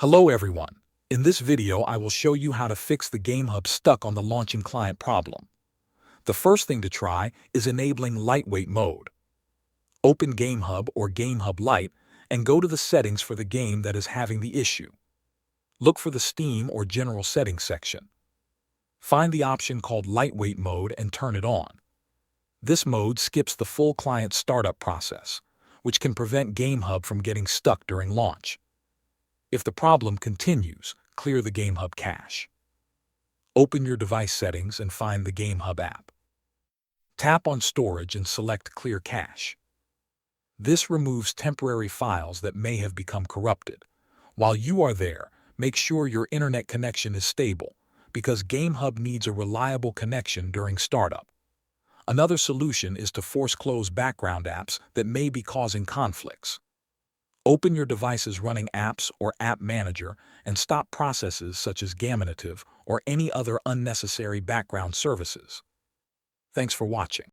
Hello everyone. In this video, I will show you how to fix the GameHub stuck on the launching client problem. The first thing to try is enabling lightweight mode. Open GameHub or GameHub Lite and go to the settings for the game that is having the issue. Look for the Steam or General Settings section. Find the option called Lightweight Mode and turn it on. This mode skips the full client startup process, which can prevent GameHub from getting stuck during launch. If the problem continues, clear the GameHub cache. Open your device settings and find the GameHub app. Tap on Storage and select Clear Cache. This removes temporary files that may have become corrupted. While you are there, make sure your internet connection is stable, because GameHub needs a reliable connection during startup. Another solution is to force close background apps that may be causing conflicts. Open your device's running apps or app manager and stop processes such as Gaminative or any other unnecessary background services. Thanks for watching.